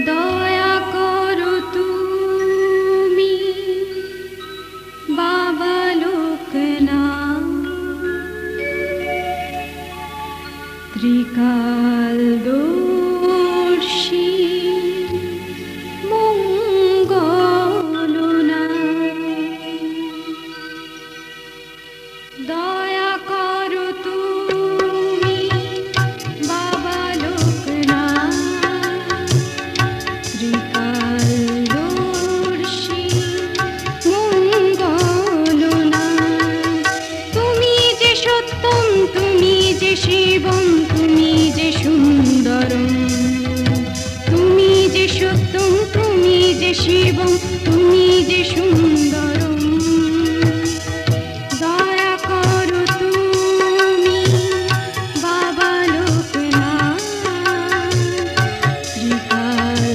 দয়া করো তুমি বাবা লোকনাথ, ত্রিকালদর্শী মঙ্গলনাথ। দয়া করো তুমি বাবা লোকনাথ, ত্রিকালদর্শী মঙ্গলনাথ। তুমি যে সত্যম, তুমি যে শিবম, তুমি যে সুন্দরম। তুমি যে সত্যম, তুমি যে শিবম, তুমি যে সুন্দরম। দয়া করো তুমি বাবা লোকনাথ, ত্রিকালদর্শী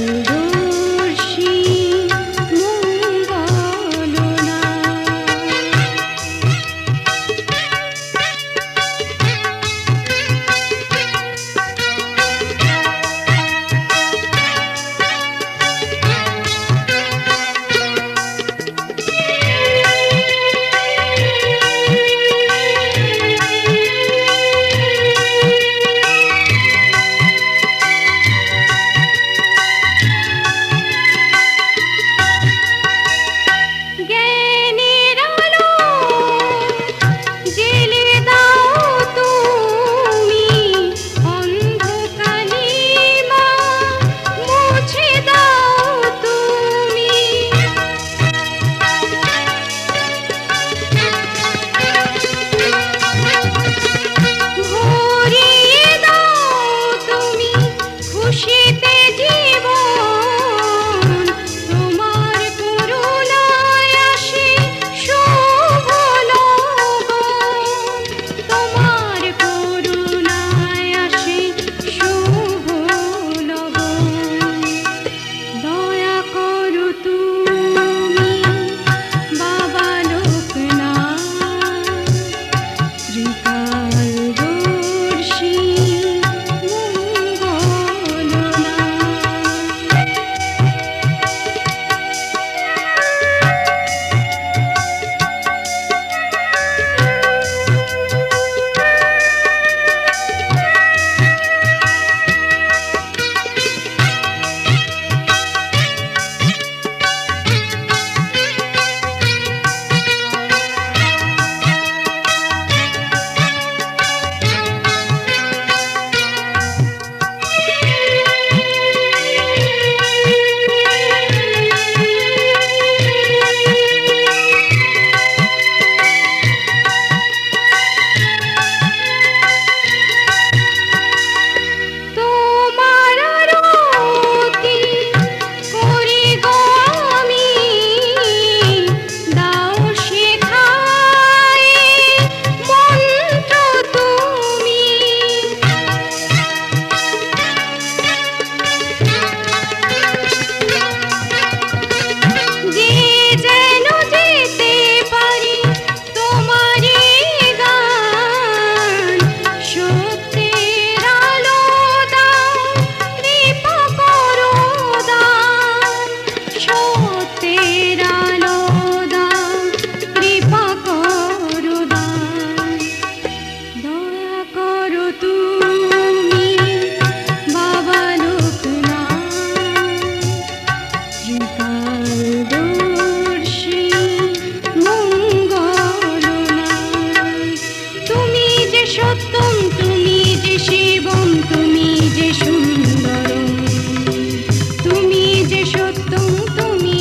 জ্ঞানের আলো জেলে দাও তুমি, অন্ধকালিমা মুছে দাও তুমি। ভরিয়ে দাও তুমি খুশিতে জীবন, তোমার করুণায় আসে শুভ লগন। তোমার করুণায় আসে শুভ লগন। দয়া করো তুমি বাবা লোকনাথ, ত্রিকালদর্শী তোমার আরতি করি গো আমি, দাও শেখায় মন্ত্র তুমি। যে যেন যেতে পারি তোমারই গান, সত্যের আলো দাও, কৃপা করো দান। সত্যের আলো দাও, কৃপা করো দান। দয়া করো তুমি বাবা লোকনাথ, ত্রিকালদর্শী মঙ্গলনাথ। তুমি যে সত্যম, তুমি যে শিবম, তুমি যে সুন্দরম। তুমি যে সত্যম, তুমি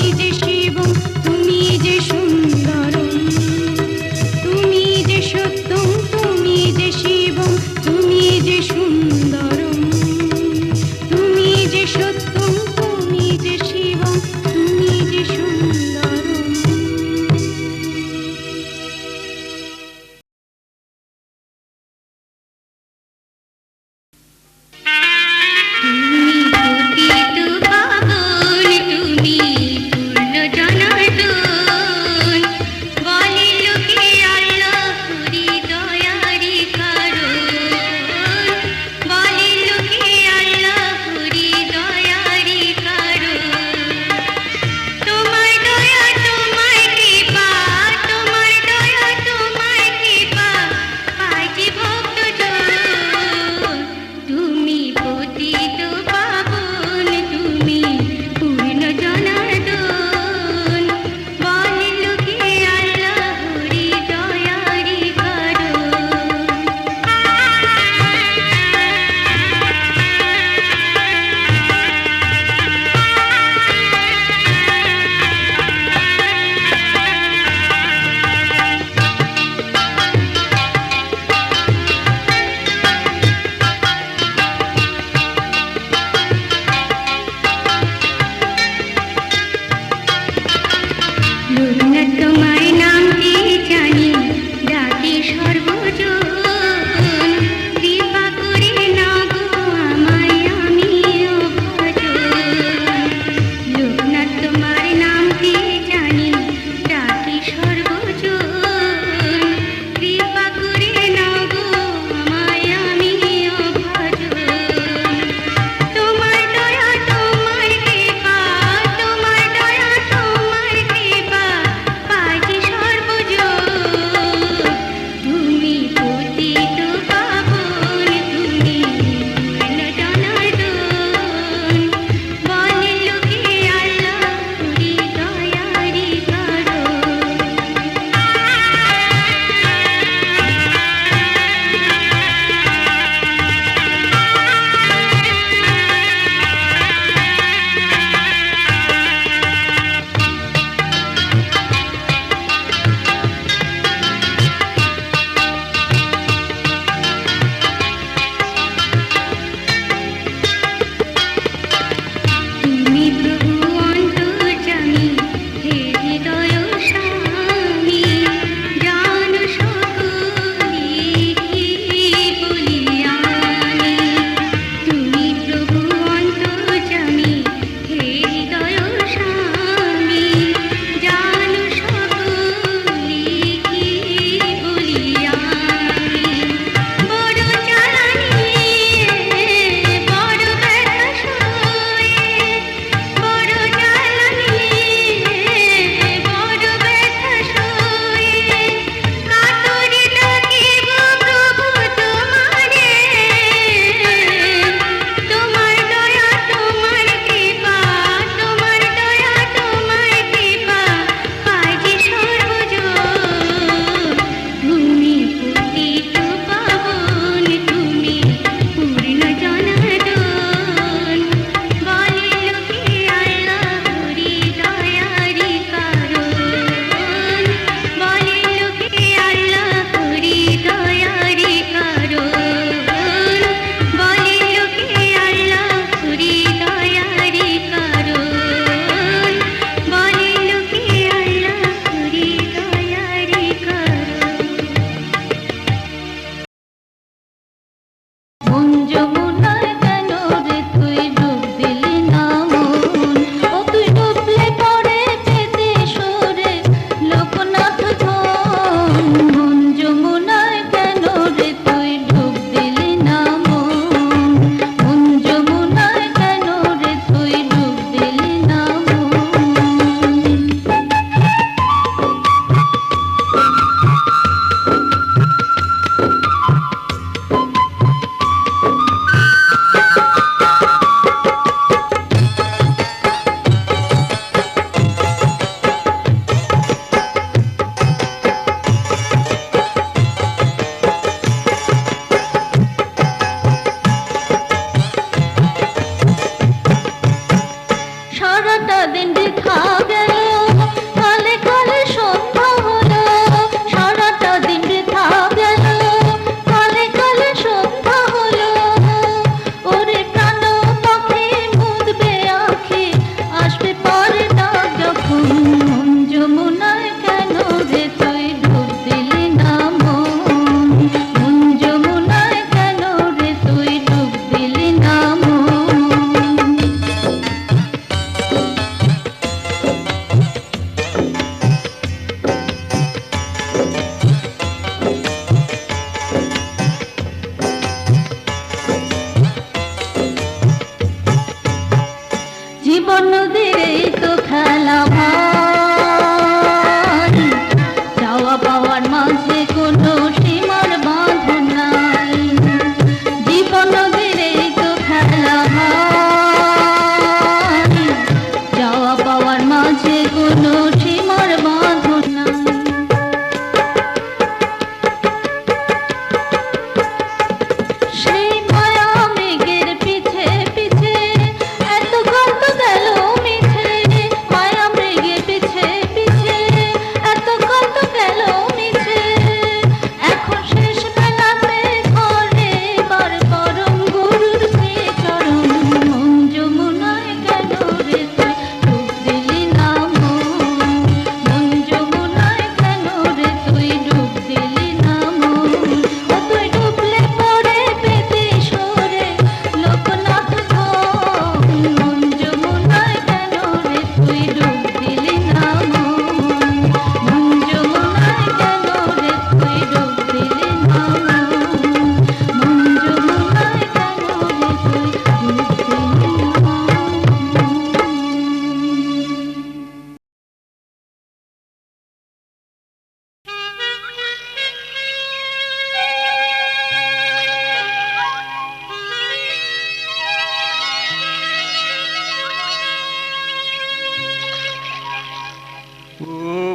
লোকনাথ তোমার নামটি জানি, ডাকি সর্বজন, কৃপা করে নাও গো আমায়, আমিও ভজন। লোকনাথ তোমার নামটি জানি, ডাকি সর্বজন, কৃপা করে নাও গো আমায়, আমিও ভজন। তোমার দয়া তোমার কৃপা, তোমার দয়া তোমার কৃপা, পাই যে সর্বজন। তুমি পতিত পাবন, তুমি পূর্ণ জনার্দন, বলে লোকে আল্লাহ করি দয়ারি করো। তুমি প্রভু অন্তর্যামী, হে হৃদয় স্বামী, জানো সকলি কি বলি আমি। তুমি প্রভু অন্তর্যামী, হে হৃদয় স্বামী, জানো সকলি কি বলি আমি। বড় জ্বালানি বড় ব্যথা সয়ে, বড় জ্বালানি বড় ব্যথা সয়ে, কাতরে ডাকিব প্রভু তোমারে। তোমার দয়া তোমার কৃপা, তোমার দয়া তোমার কৃপা, পাই যে সর্বজন। তুমি পতিত পাবন, তুমি পূর্ণ জনার্দন, বলে লোকে আল্লাহ করি দয়ারি করুন, বলে লোকে আল্লাহ করি দয়ারি করুন, বলে লোকে আল্লাহ করি দয়ারি করুন, বলে লোকে আল্লাহ করি দয়ারি করুন। মন যমুনায় কেন রে তুই ডুব দিলি না মন, ও তুই ডুবলে পরে পেতে সরে লোকনাথ ধন। মন যমুনায় কেন রে তুই ডুব দিলি না মন, মন যমুনায় কেন রে তুই ডুব দিলি না মন। সারাটা দিন বৃথা গেল, কালে কালে সন্ধ্যা হলো। সারাটা দিন বৃথা গেল, কালে কালে সন্ধ্যা হলো। ওরে প্রাণ পাখি মুদবে আঁখি, আসবে পরে ডাক যখন। মন যমুনায় কেন রে তুই ডুব দিলি না মন, মন যমুনায় কেন রে তুই ডুব দিলি না মন। জীবন নদীর এই তো খেলা ভাই, চাওয়া পাওয়ার মাঝে কোনো সীমার বাঁধন নাই। জীবন নদীর এই তো খেলা ভাই, চাওয়া পাওয়ার মাঝে কোনো সীমার বাঁধন নাই। সেই মায়া মেঘের পিছে পিছে এত কত গেল মিছে, মায়া মেঘের পিছে পিছে এত কত গেল মিছে। এখন শেষ বেলাতে ঘরে বার পরম গুরুর শ্রীচরণ। মন যমুনায় কেন রে তুই ডুব দিলি না মন, ও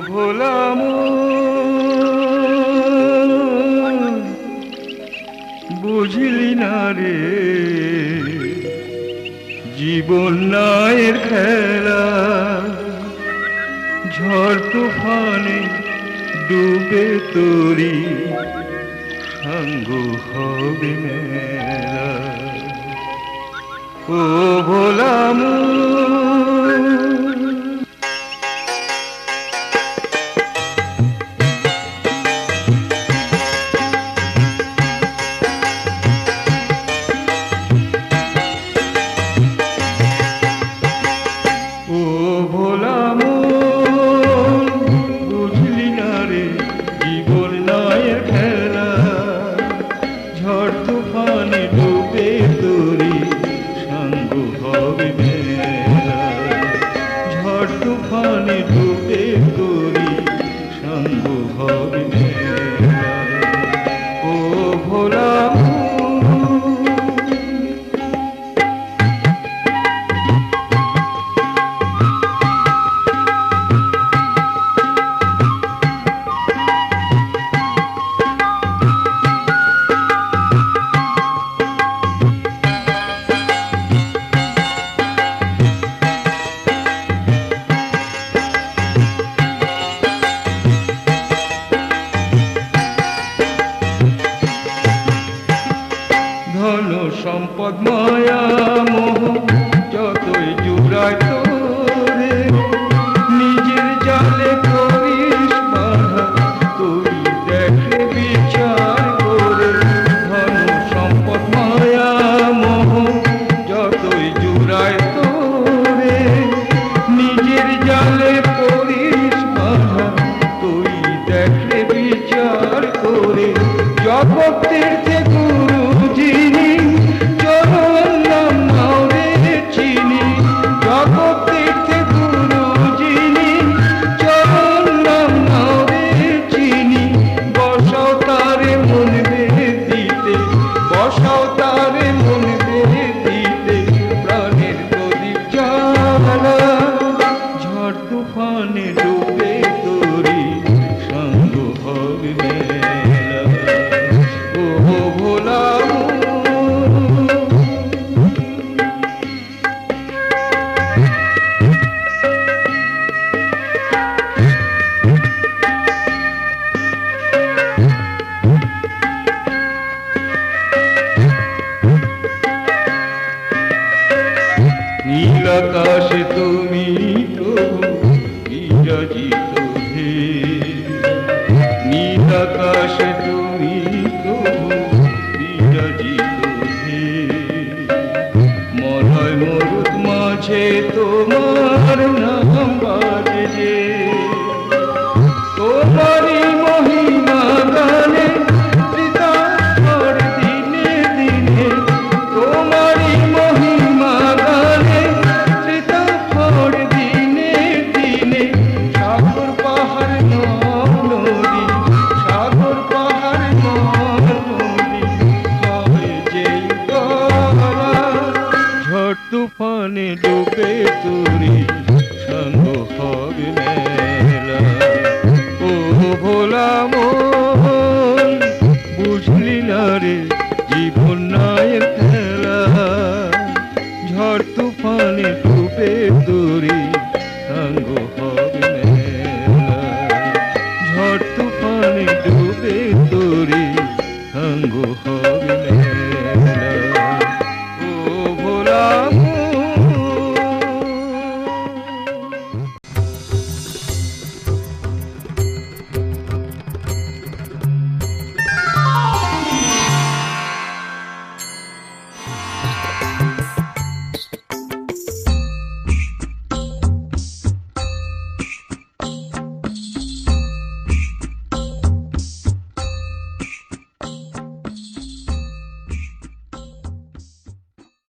ভোলা মন, বুঝলি না রে জীবন নায়ের খেলা, ঝড় তুফানে ডুবে তোরি সঙ্গ হবে মেলা। ও ভোলা মন, ও ভোলা মন, বুঝলি না রে জীবন নায়ের খেলা, ঝড় তুফানে ডুবে তোরি সঙ্গ হবে মেলা। ঝড় তুফানে ডুবে তোরি সঙ্গ হবে মেলা। ও ভোলা মন, ধন সম্পদ মায়া মোহ যতই জুড়ায় তোরে, নিজের জালে করিস বাধা তুই দেখে বিচার করে। ধন সম্পদ মায়া মোহ যতই জুড়ায় তোরে, নিজের জালে করিস বাধা তুই দেখে বিচার করে। জগৎ তীর্থে গুরু যিনি চরণ নাম নাও রে চিনি, জগৎ তীর্থে গুরু যিনি চরণ নাম নাও রে চিনি। বসাও তারে মন বেঁধে দিতে, বসাও তারে মন বেঁধে দিতে প্রাণের প্রদীপ জ্বালা। ঝড় তুফানে ডুবে তোরি সঙ্গ হবে মেলা। ও ভোলা মন, নীল আকাশে তুমি প্রভু বিরাজিত হে, নীল আকাশে তুমি প্রভু বিরাজিত হে। মলয় মরুত মাঝে তোমার নাম বাজে যে, তোমারি মহিমা গানে ত্রিতাম্বর দিনে দিনে। তোমারি মহিমা গানে ত্রিতাম্বর দিনে দিনে। সাগর পাহাড় নদী, সাগর পাহাড় নদী হয় যেই গলা। ঝড় তুফানে ডুবে তোরি সঙ্গ হবে মেলা। ও ভোলা মন, বুঝলি না রে জীবন নায়ের খেলা, ঝড় তুফানে ডুবে তোরি সঙ্গ হবে মেলা। ঝড় তুফানে ডুবে তোরি সঙ্গ হবে